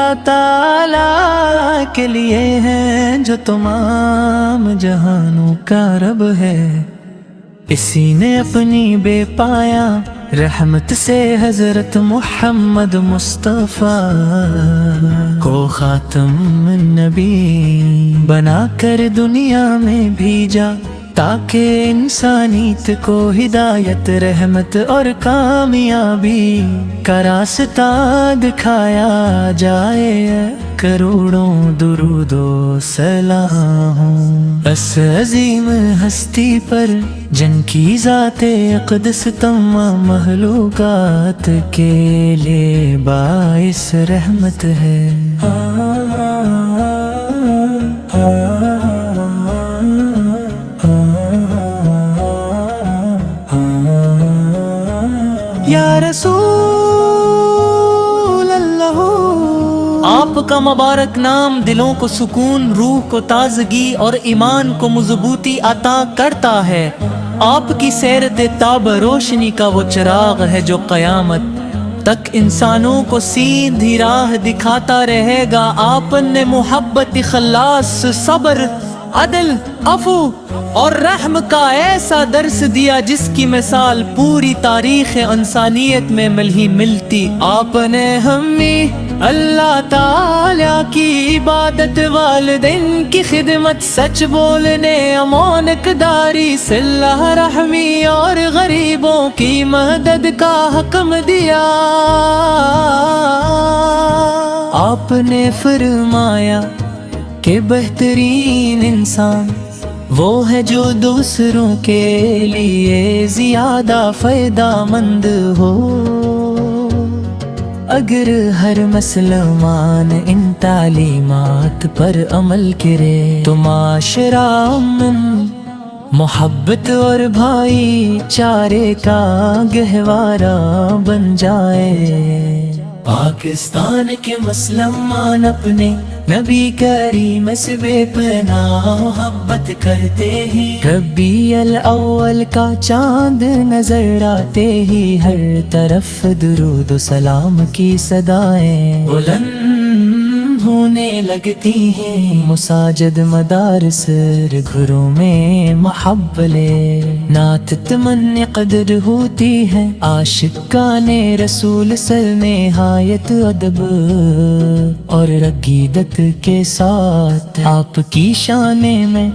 اللہ تعالیٰ کے لیے ہیں جو تمام جہانوں کا رب ہے، اسی نے اپنی بے پایا رحمت سے حضرت محمد مصطفیٰ کو خاتم النبی بنا کر دنیا میں بھیجا، تاکہ انسانیت کو ہدایت، رحمت اور کامیابی کا راستہ دکھایا جائے۔ کروڑوں درود و سلام اس عظیم ہستی پر جن کی ذات اقدس تمام مخلوقات کے لیے باعث رحمت ہے۔ یا رسول اللہ، آپ کا مبارک نام دلوں کو سکون، روح کو تازگی اور ایمان کو مضبوطی عطا کرتا ہے۔ آپ کی سیرت تاب روشنی کا وہ چراغ ہے جو قیامت تک انسانوں کو سیدھی راہ دکھاتا رہے گا۔ آپ نے محبت، اخلاص، صبر، عدل، عفو اور رحم کا ایسا درس دیا جس کی مثال پوری تاریخ انسانیت میں ملتی۔ آپ نے ہمیں اللہ تعالیٰ کی عبادت، والدین کی خدمت، سچ بولنے، امانت داری، صلہ رحمی اور غریبوں کی مدد کا حکم دیا۔ آپ نے فرمایا کہ بہترین انسان وہ ہے جو دوسروں کے لیے زیادہ فائدہ مند ہو۔ اگر ہر مسلمان ان تعلیمات پر عمل کرے تو معاشرہ امن، محبت اور بھائی چارے کا گہوارہ بن جائے۔ پاکستان کے مسلمان اپنے نبی کریم سے بے پناہ محبت کرتے ہیں۔ ربیع الاول کا چاند نظر آتے ہی ہر طرف درود و سلام کی صدائیں بلند ہونے لگتی ہیں۔ مساجد، مدارس، گھروں میں محبلے نعت تمن قدر ہوتی ہے۔ عاشقان رسول سر نہایت ادب اور عقیدت کے ساتھ آپ کی شان میں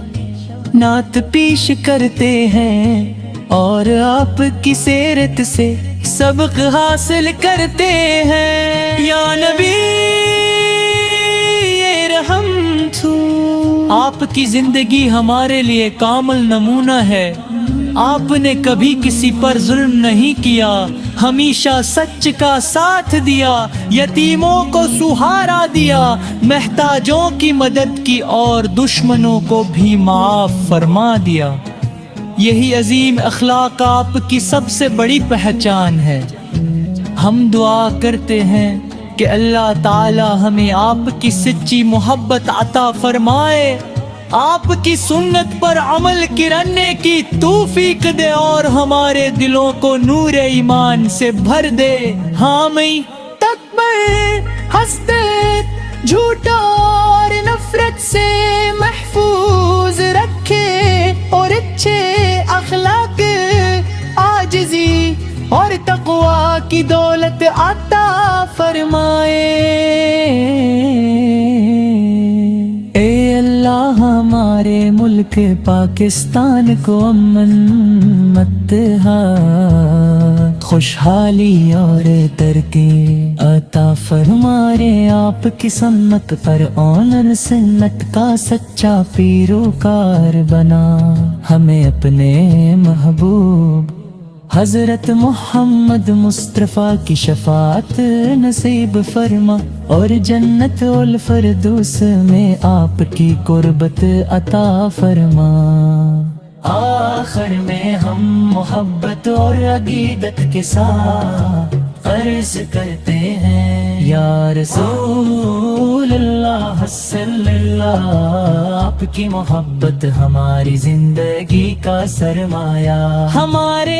نعت پیش کرتے ہیں اور آپ کی سیرت سے سبق حاصل کرتے ہیں۔ یا نبی رحم تو، آپ کی زندگی ہمارے لیے کامل نمونہ ہے۔ آپ نے کبھی کسی پر ظلم نہیں کیا، ہمیشہ سچ کا ساتھ دیا، یتیموں کو سہارا دیا، محتاجوں کی مدد کی اور دشمنوں کو بھی معاف فرما دیا۔ یہی عظیم اخلاق آپ کی سب سے بڑی پہچان ہے۔ ہم دعا کرتے ہیں کہ اللہ تعالی ہمیں آپ کی سچی محبت عطا فرمائے، آپ کی سنت پر عمل کرنے کی توفیق دے اور ہمارے دلوں کو نور ایمان سے بھر دے۔ حامی تکبر، حسد، جھوٹا اور نفرت سے محفوظ رکھے اور اچھے اخلاق، عاجزی اور تقوی کی دولت عطا فرمائے۔ اے اللہ ہمارے ملک پاکستان کو امن، اتحاد، خوشحالی اور ترقی عطا فرمائے۔ آپ کی سنت پر اور سنت کا سچا پیروکار بنا ہمیں اپنے محبوب حضرت محمد مصطفیٰ کی شفاعت نصیب فرما اور جنت الفردوس میں آپ کی قربت عطا فرما۔ آخر میں ہم محبت اور عقیدت کے ساتھ عرض کرتے ہیں، یا رسول اللہ صلی اللہ، آپ کی محبت ہماری زندگی کا سرمایہ، ہمارے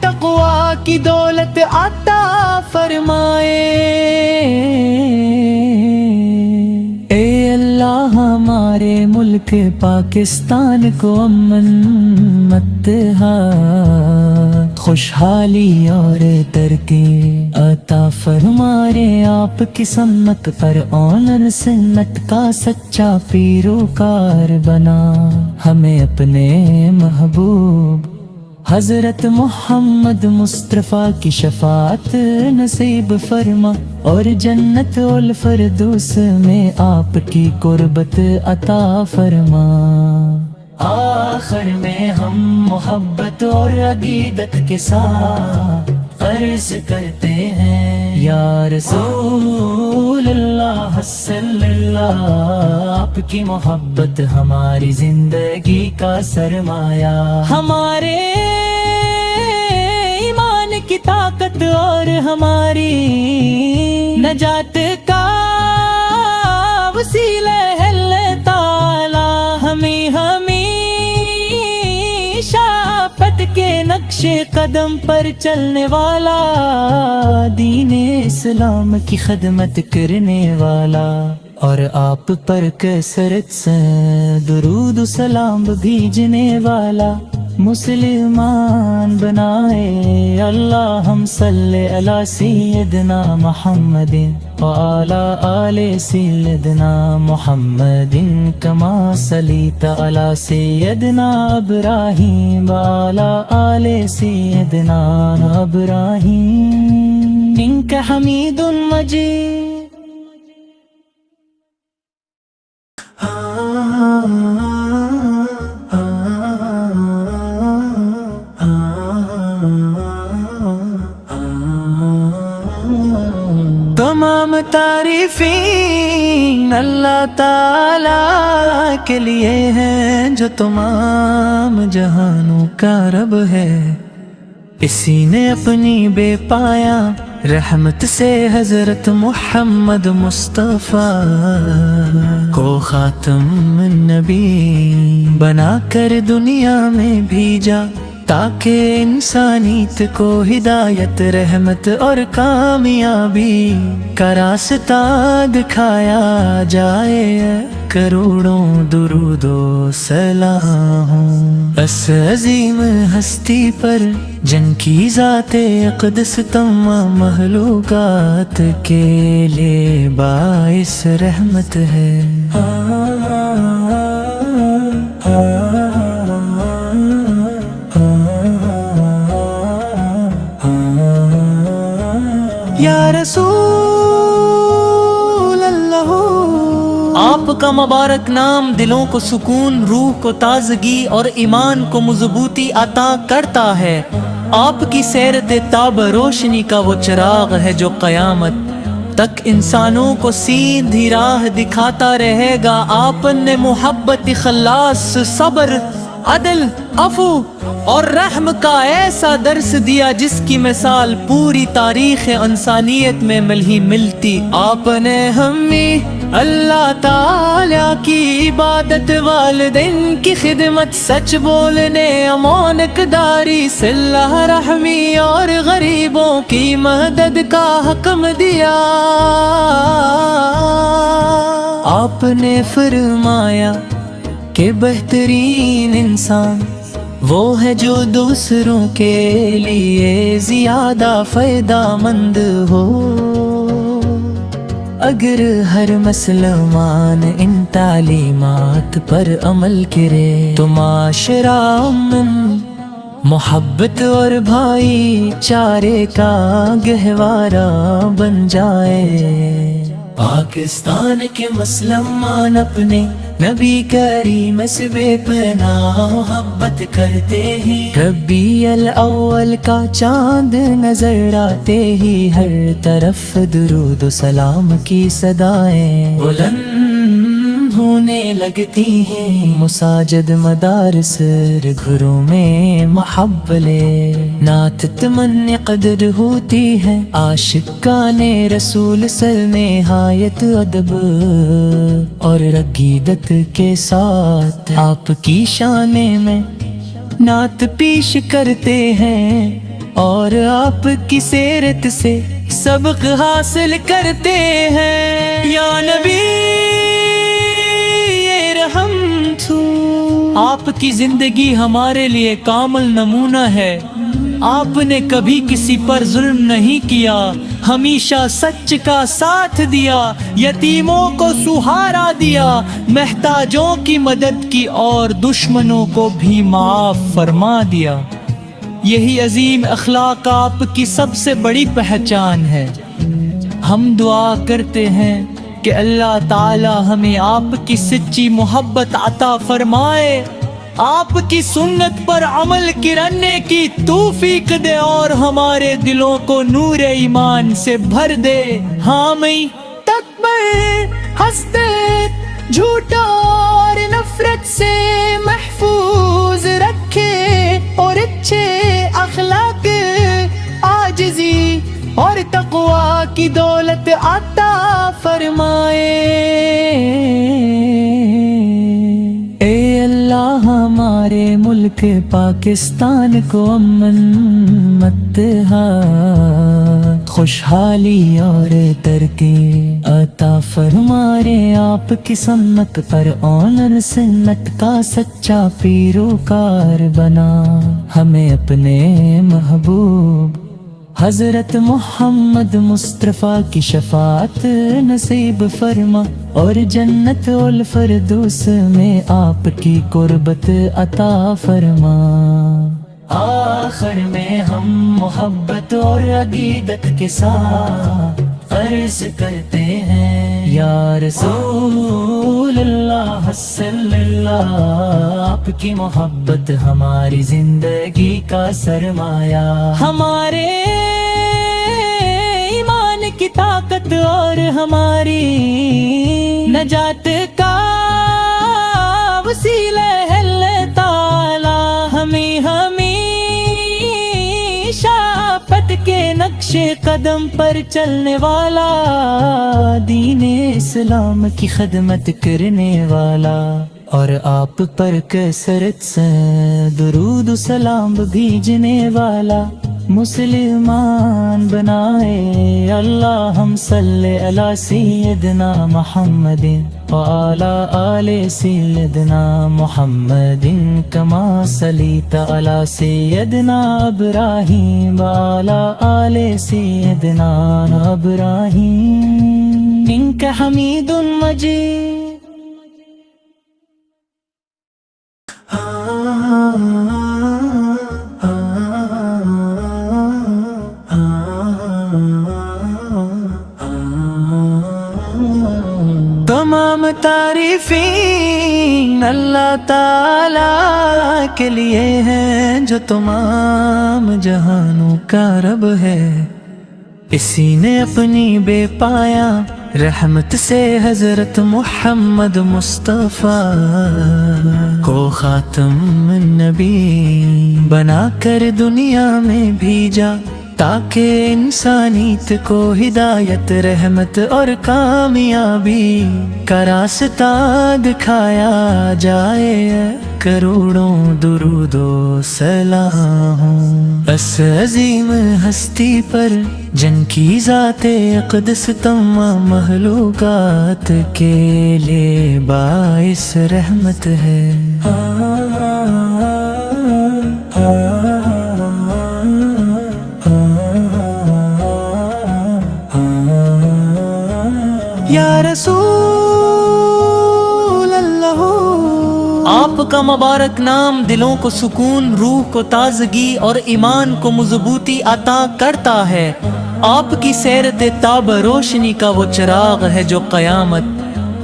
تقویٰ کی دولت عطا فرمائے۔ اے اللہ ہمارے ملک پاکستان کو امن، اتحاد، خوشحالی اور ترقی عطا فرمائے۔ آپ کی سمت پر اونر سنت کا سچا پیروکار بنا، ہمیں اپنے محبوب حضرت محمد مصطفیٰ کی شفاعت نصیب فرما، اور جنت الفردوس میں آپ کی قربت عطا فرما۔ آخر میں ہم محبت اور عقیدت کے ساتھ عرض کرتے ہیں، یا رسول اللہ صلی اللہ، آپ کی محبت ہماری زندگی کا سرمایہ، ہمارے ایمان کی طاقت اور ہماری نجات کا وسیلہ ہے۔ اللہ تعالی ہمیں شافت کے نقش قدم پر چلنے والا، دین اسلام کی خدمت کرنے والا، اور آپ پر کثرت سے درود و سلام بھیجنے والا مسلمان بنائے۔ اللہم صلی علی سیدنا محمد وعلی آل سیدنا محمد کما صلیت علی سیدنا ابراہیم وعلی آل سیدنا ابراہیم انک حمید مجید۔ تمام تعریفیں اللہ تعالیٰ کے لیے ہیں، جو تمام جہانوں کا رب ہے۔ اسی نے اپنی بے پایا رحمت سے حضرت محمد مصطفیٰ کو خاتم النبی بنا کر دنیا میں بھیجا، تاکہ انسانیت کو ہدایت، رحمت اور کامیابی کا راستہ دکھایا جائے۔ کروڑوں درود و سلام اس عظیم ہستی پر، جن کی ذات اقدس تمام مخلوقات کے لیے باعث رحمت ہے۔ یا رسول اللہ، آپ کا مبارک نام دلوں کو سکون، روح کو تازگی اور ایمان کو مضبوطی عطا کرتا ہے۔ آپ کی سیرت تاب روشنی کا وہ چراغ ہے جو قیامت تک انسانوں کو سیدھی راہ دکھاتا رہے گا۔ آپ نے محبت، اخلاص، صبر، عدل، عفو اور رحم کا ایسا درس دیا جس کی مثال پوری تاریخ انسانیت میں ملتی۔ آپ نے ہمیں اللہ تعالیٰ کی عبادت، والدین کی خدمت، سچ بولنے، امانت داری، صلہ رحمی اور غریبوں کی مدد کا حکم دیا۔ آپ نے فرمایا کہ بہترین انسان وہ ہے جو دوسروں کے لیے زیادہ فائدہ مند ہو۔ اگر ہر مسلمان ان تعلیمات پر عمل کرے تو معاشرہ امن، محبت اور بھائی چارے کا گہوارہ بن جائے۔ پاکستان کے مسلمان اپنے نبی کریم سے بے پناہ محبت کرتے ہیں۔ ربیع الاول کا چاند نظر آتے ہی ہر طرف درود و سلام کی صدائیں بلند ہونے لگتی ہیں۔ مساجد، مدارس، گھروں میں محبلے نعت تمنی قدر ہوتی ہے۔ عاشقان رسول سر نہایت ادب اور عقیدت کے ساتھ آپ کی شان میں نعت پیش کرتے ہیں۔ اور آپ کی سیرت سے سبق حاصل کرتے ہیں۔ یا نبی یہ رحم تو آپ کی زندگی ہمارے لیے کامل نمونہ ہے۔ آپ نے کبھی کسی پر ظلم نہیں کیا، ہمیشہ سچ کا ساتھ دیا، یتیموں کو سہارا دیا، محتاجوں کی مدد کی اور دشمنوں کو بھی معاف فرما دیا۔ یہی عظیم اخلاق آپ کی سب سے بڑی پہچان ہے۔ ہم دعا کرتے ہیں کہ اللہ تعالی ہمیں آپ کی سچی محبت عطا فرمائے، آپ کی سنت پر عمل کرنے کی توفیق دے اور ہمارے دلوں کو نور ایمان سے بھر دے۔ حامی تکبر حسد جھوٹا اور نفرت سے محفوظ رکھے اور اچھے اخلاق عاجزی اور تقوی کی دولت عطا فرمائے۔ اے اللہ ہمارے ملک پاکستان کو امن، اتحاد، خوشحالی اور ترقی عطا فرمائے۔ آپ کی سنت پر اور سنت کا سچا پیروکار بنا، ہمیں اپنے محبوب حضرت محمد مصطفیٰ کی شفاعت نصیب فرما اور جنت الفردوس میں آپ کی قربت عطا فرما۔ آخر میں ہم محبت اور عقیدت کے ساتھ عرض کرتے ہیں، یا رسول اللہ صلی اللہ، آپ کی محبت ہماری زندگی کا سرمایہ، ہمارے ایمان کی طاقت اور ہماری نجات کا وسیلہ ہے۔ اللہ تعالی ہمیں شاپت کے نقش قدم پر چلنے والا، دین اسلام کی خدمت کرنے والا اور آپ پر کثرت سے درود و سلام بھیجنے والا مسلمان بنائے۔ اللہم صلی علی سیدنا محمد وعلی آل سیدنا محمد کما صلیت علی سیدنا ابراہیم وعلی آل سیدنا ابراہیم انک حمید مجید۔ تمام تعریفیں اللہ تعالی کے لیے ہیں جو تمام جہانوں کا رب ہے۔ اسی نے اپنی بے پایا رحمت سے حضرت محمد مصطفیٰ کو خاتم النبی بنا کر دنیا میں بھیجا، تاکہ انسانیت کو ہدایت، رحمت اور کامیابی کا راستہ دکھایا جائے۔ کروڑوں درود و سلام اس عظیم ہستی پر جن کی ذات اقدس تمام مخلوقات کے لیے باعث رحمت ہے۔ یا رسول اللہ، آپ کا مبارک نام دلوں کو سکون، روح کو تازگی اور ایمان کو مضبوطی عطا کرتا ہے۔ آپ کی سیرت تاب روشنی کا وہ چراغ ہے جو قیامت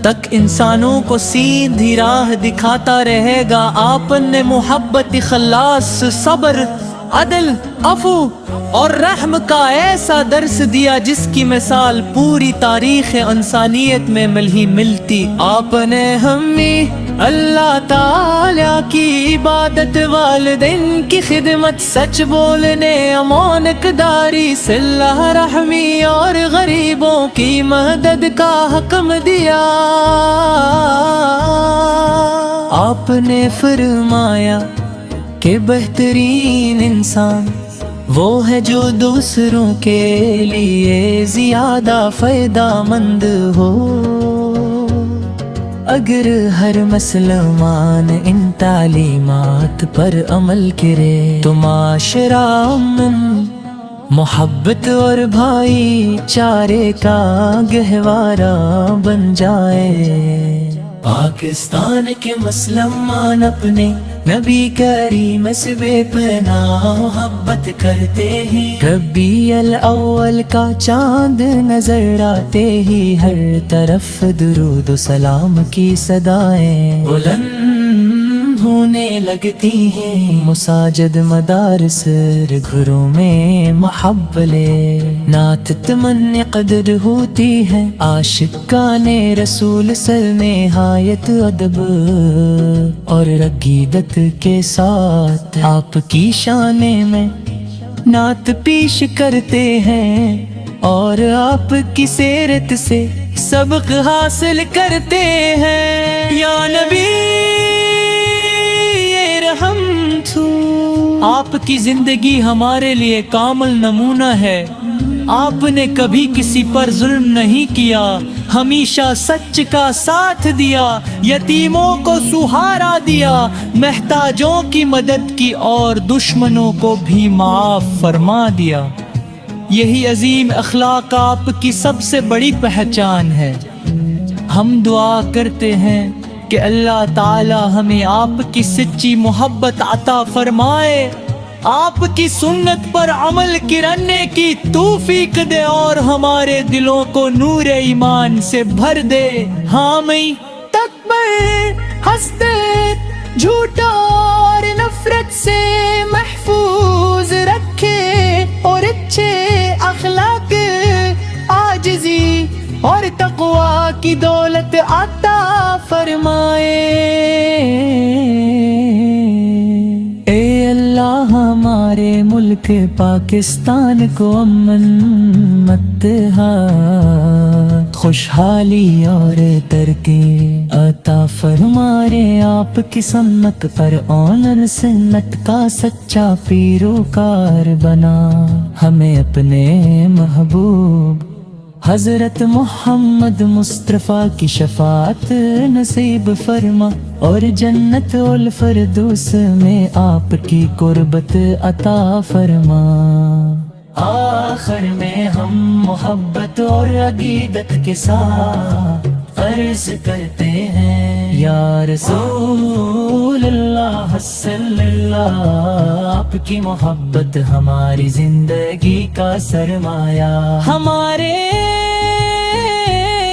تک انسانوں کو سیدھی راہ دکھاتا رہے گا۔ آپ نے محبت، اخلاص، صبر، عدل، عفو اور رحم کا ایسا درس دیا جس کی مثال پوری تاریخ انسانیت میں ملتی۔ آپ نے ہمیں اللہ تعالی کی عبادت، والدین کی خدمت، سچ بولنے، امانت داری، صلہ رحمی اور غریبوں کی مدد کا حکم دیا۔ آپ نے فرمایا کہ بہترین انسان وہ ہے جو دوسروں کے لیے زیادہ فائدہ مند ہو۔ اگر ہر مسلمان ان تعلیمات پر عمل کرے تو معاشرہ امن، محبت اور بھائی چارے کا گہوارہ بن جائے۔ پاکستان کے مسلمان اپنے نبی کریم سے بے پناہ محبت کرتے ہیں۔ ربیع الاول کا چاند نظر آتے ہی ہر طرف درود و سلام کی صدائیں بلند ہونے لگتی ہیں۔ مساجد مدارس گھروں میں محبلے نعت تمنی قدر ہوتی ہے۔ عاشقان رسول سر نہایت ادب اور عقیدت کے ساتھ آپ کی شان میں نعت پیش کرتے ہیں، اور آپ کی سیرت سے سبق حاصل کرتے ہیں۔ یا نبی رحم تو، آپ کی زندگی ہمارے لیے کامل نمونہ ہے۔ آپ نے کبھی کسی پر ظلم نہیں کیا، ہمیشہ سچ کا ساتھ دیا، یتیموں کو سہارا دیا، محتاجوں کی مدد کی اور دشمنوں کو بھی معاف فرما دیا۔ یہی عظیم اخلاق آپ کی سب سے بڑی پہچان ہے۔ ہم دعا کرتے ہیں کہ اللہ تعالی ہمیں آپ کی سچی محبت عطا فرمائے، آپ کی سنت پر عمل کرنے کی توفیق دے اور ہمارے دلوں کو نور ایمان سے بھر دے۔ حامی تکبر، حسد، جھوٹا اور نفرت سے محفوظ رکھے، اور اچھے اخلاق، عاجزی اور تقوی کی دولت عطا فرمائے۔ اے اللہ ہمارے ملک پاکستان کو امن، اتحاد، خوشحالی اور ترقی عطا فرمائے۔ آپ کی سنت پر اور سنت کا سچا پیروکار بنا ہمیں اپنے محبوب حضرت محمد مصطفیٰ کی شفاعت نصیب فرما، اور جنت الفردوس میں آپ کی قربت عطا فرما۔ آخر میں ہم محبت اور عقیدت کے ساتھ عرض کرتے ہیں، یا رسول اللہ صلی اللہ، آپ کی محبت ہماری زندگی کا سرمایہ، ہمارے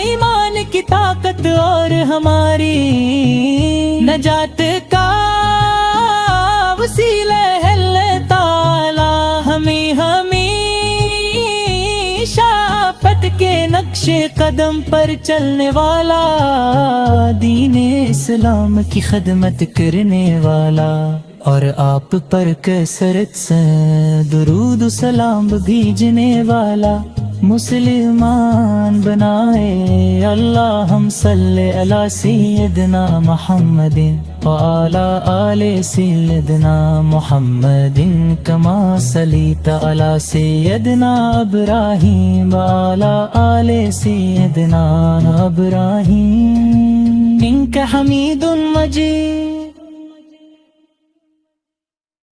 ایمان کی طاقت اور ہماری نجات کا وسیلہ ہے۔ اللہ تعالی ہمیں شافت کے نقش قدم پر چلنے والا، دین اسلام کی خدمت کرنے والا، اور آپ پر کثرت سے درود و سلام بھیجنے والا مسلمان بنائے۔ اللہم صلی علی سیدنا محمد وعلی آل سیدنا محمد کما صلیت علی سیدنا ابراہیم وعلی آل سیدنا ابراہیم انک حمید مجید۔